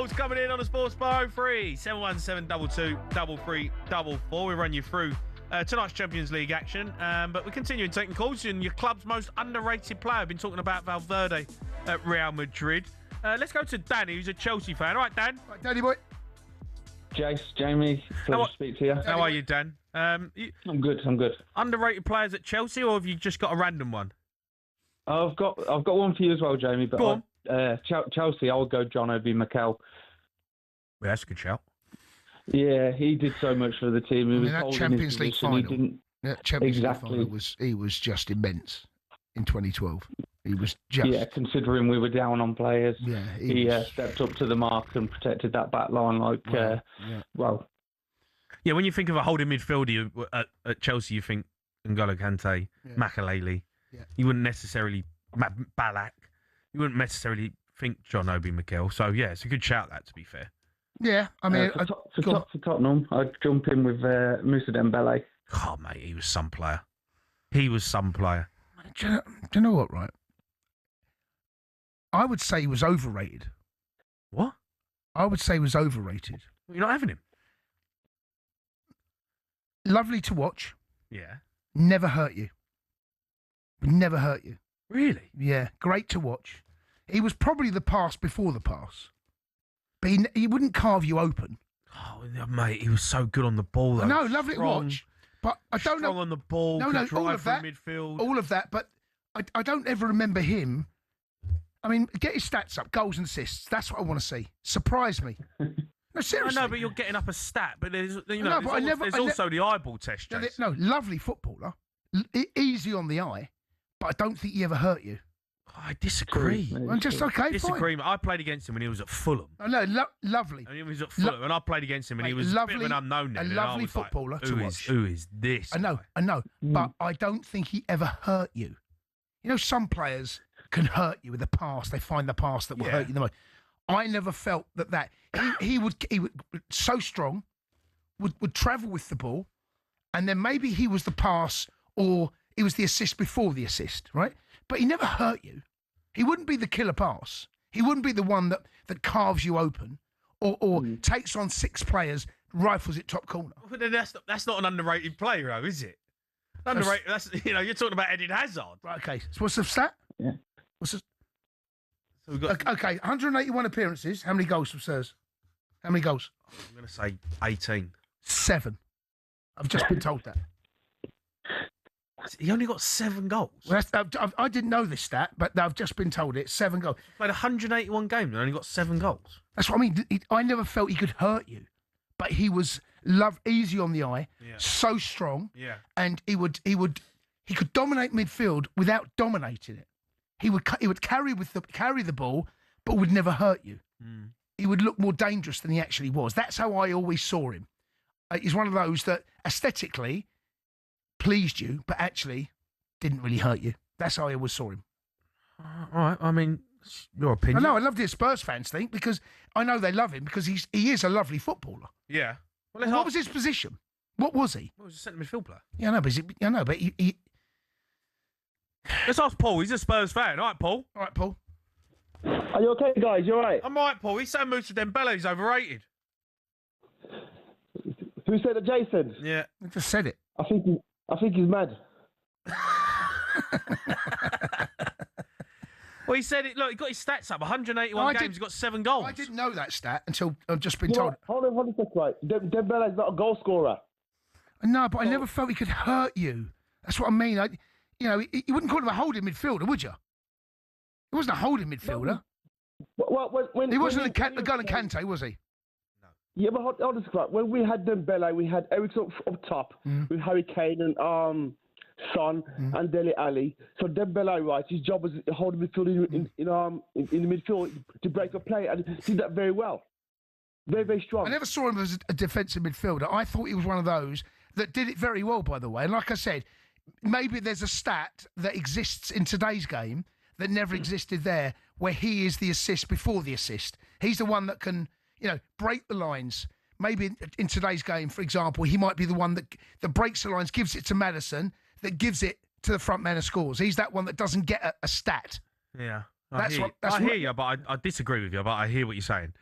calls coming in on the Sports Bar 03 717 22 We run you through tonight's Champions League action, but we're continuing taking calls. And your club's most underrated player. I've been talking about Valverde at Real Madrid. Let's go to Danny, who's a Chelsea fan. All right, Dan. Right, Danny boy. Jace, Jamie, pleasure to speak to you. How are you, Dan? I'm good. Underrated players at Chelsea, or have you just got a random one? I've got one for you as well, Jamie. But go on. Chelsea, I would go John Obi Mikel. Well, that's a good shout. Yeah, he did so much for the team. He was that holding Champions his League position. final. That Champions League final was just immense in 2012. He was just considering we were down on players. Yeah, he stepped up to the mark and protected that back line Yeah, when you think of a holding midfielder at Chelsea, you think N'Golo Kante, Makelele. Yeah. You wouldn't necessarily Ballack. You wouldn't necessarily think John Obi Mikel. So yeah, it's a good shout. That, to be fair. Yeah, I mean, for Tottenham, I'd jump in with Mousa Dembele. Oh mate, he was some player. Do you know what? Right, I would say he was overrated. What? I would say he was overrated. You're not having him. Lovely to watch. Yeah. Never hurt you. Really? Yeah. Great to watch. He was probably the pass before the pass. But he wouldn't carve you open. Oh, mate, he was so good on the ball, though. No, lovely to watch. But I don't know. Strong on the ball, all of that. Midfield. All of that, but I don't ever remember him. I mean, get his stats up, goals and assists. That's what I want to see. Surprise me. No, seriously. I know, but you're getting up a stat. But there's also the eyeball test, Jace. No, lovely footballer. Easy on the eye, but I don't think he ever hurt you. I disagree. I'm just okay. Disagree. Fine. I played against him when he was at Fulham. No, lovely. And he was at Fulham, and I played against him, and he was lovely, a bit of an unknown. A lovely footballer to watch. Who is this? I know, but I don't think he ever hurt you. You know, some players can hurt you with a pass. They find the pass that will hurt you the most. I never felt that he would so strong, would travel with the ball, and then maybe he was the pass or it was the assist before the assist, right? But he never hurt you. He wouldn't be the killer pass. He wouldn't be the one that carves you open or takes on six players, rifles it top corner. But then that's not an underrated player, though, is it? Underrated. You're talking about Eden Hazard. Right, okay. So what's the stat? Yeah. What's the... So we've got... Okay, 181 appearances. How many goals from Spurs? How many goals? I'm going to say 18. 7. I've just been told that. He only got 7 goals. Well, I didn't know this stat, but I've just been told it. 7 goals. He played 181 games and only got 7 goals. That's what I mean. I never felt he could hurt you, but he was easy on the eye, so strong, and he could dominate midfield without dominating it. He would carry the ball, but would never hurt you. Mm. He would look more dangerous than he actually was. That's how I always saw him. He's one of those that aesthetically pleased you, but actually didn't really hurt you. That's how I always saw him. All right. I mean, your opinion. I love the Spurs fans think because I know they love him because he is a lovely footballer. Yeah. Well, what was his position? What was he? Well, he was a centre midfield player. Yeah, but he... Let's ask Paul. He's a Spurs fan. All right, Paul. Are you okay, guys? You all right? I'm all right, Paul. He's saying Mousa Dembele is overrated. Who said it, Jason? Yeah. I just said it. I think he's mad. Well, he said it. Look, he got his stats up. 181 games. He got 7 goals. I didn't know that stat until I've just been told. Hold on a second, right? Dembele's not a goal scorer. No, but I never felt he could hurt you. That's what I mean. You wouldn't call him a holding midfielder, would you? He wasn't a holding midfielder. He wasn't the guy in Kante, was he? No. Yeah, but hold on a second. When we had Dembele, we had Ericsson up top with Harry Kane and Son and Dele Alli. So Dembele, right, his job was holding midfield in the midfield to break a play, and he did that very well. Very, very strong. I never saw him as a defensive midfielder. I thought he was one of those that did it very well, by the way. And like I said, maybe there's a stat that exists in today's game that never existed there, where he is the assist before the assist. He's the one that can, break the lines. Maybe in today's game, for example, he might be the one that breaks the lines, gives it to Maddison, that gives it to the front man and scores. He's that one that doesn't get a stat. Yeah. I hear you, but I disagree with you, but I hear what you're saying.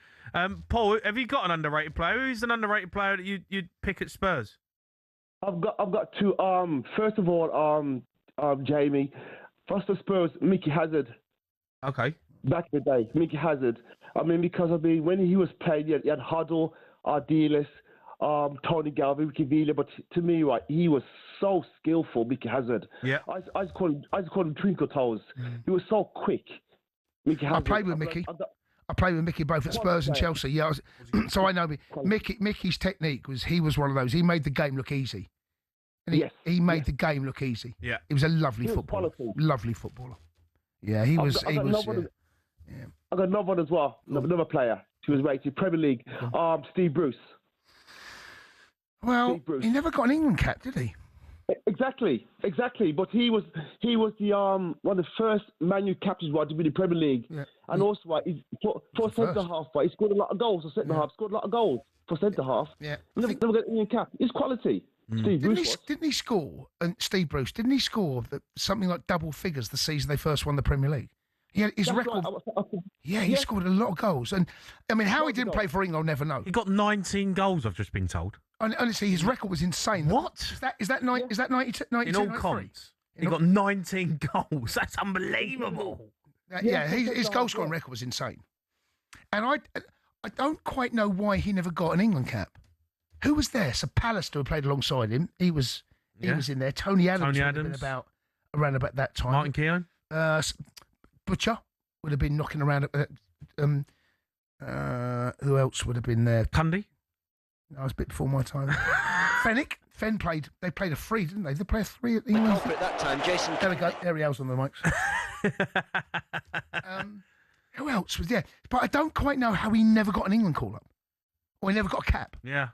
Paul, have you got an underrated player? Who's an underrated player that you'd pick at Spurs? I've got two. First of all, Jamie, first of Spurs, Mickey Hazard. Okay. Back in the day, Mickey Hazard. When he was playing, he had Huddle, Ardiles, Tony Galvin, Ricky Villa. But to me, right, he was so skillful, Mickey Hazard. Yeah. I just call him Twinkle Toes. He was so quick. Mickey Hazard. I played with Mickey. I played with Mickey both at Spurs and Chelsea. Yeah, so I know Mickey's technique was one of those. He made the game look easy. And he made the game look easy. Yeah. He was a lovely footballer. Lovely footballer. Yeah, he was. I got another one as well. Another player. He was rated Premier League. Steve Bruce. Well, he never got an England cap, did he? Exactly. But he was the one of the first Man U captains to be in the Premier League, and also for centre half. He scored a lot of goals for centre half. Scored a lot of goals for centre half. Yeah, never got an England cap. It's quality. Steve Bruce didn't he score? And Steve Bruce didn't he score something like double figures the season they first won the Premier League? Yeah, his record. Right. He scored a lot of goals, and I mean, how he didn't play for England, I'll never know. He got 19 goals. I've just been told. Honestly, his record was insane. What? Is that 92? In all cons, he got 19 goals. That's unbelievable. His goal scoring record was insane, and I don't quite know why he never got an England cap. Who was there? Sir Pallister, who played alongside him. He was in there. Tony Adams would have been around about that time. Martin Keown. Butcher would have been knocking around. Who else would have been there? Cundy. No, it was a bit before my time. Fennick. They played a free, didn't they? They played a three at England. At that time, Jason. There we go. There he is on the mics. Who else was there? But I don't quite know how he never got an England call up, or he never got a cap. Yeah.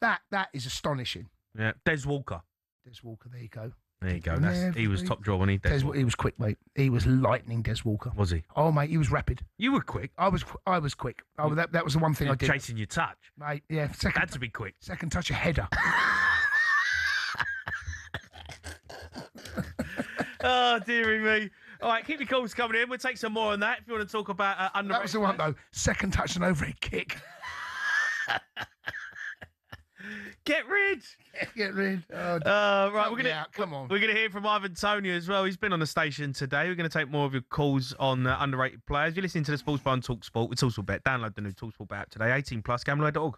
That is astonishing. Yeah. Des Walker. There you go. There you go. He was top draw, wasn't he? He was quick, mate. He was lightning, Des Walker. Was he? Oh, mate, he was rapid. You were quick. I was quick. Oh, that was the one thing I did. Chasing your touch. Mate, yeah. Had to be quick. Second touch, a header. Oh, dearie me. All right, keep your calls coming in. We'll take some more on that if you want to talk about underrated. That was the one, though. Second touch and overhead kick. Get rid. Get rid. Right, come on. We're gonna hear from Ivan Tony as well. He's been on the station today. We're gonna take more of your calls on underrated players. You're listening to the Sports Bar on talkSPORT with talkSPORT Bet. Download the new talkSPORT Bet app today. 18+. Gambler.org.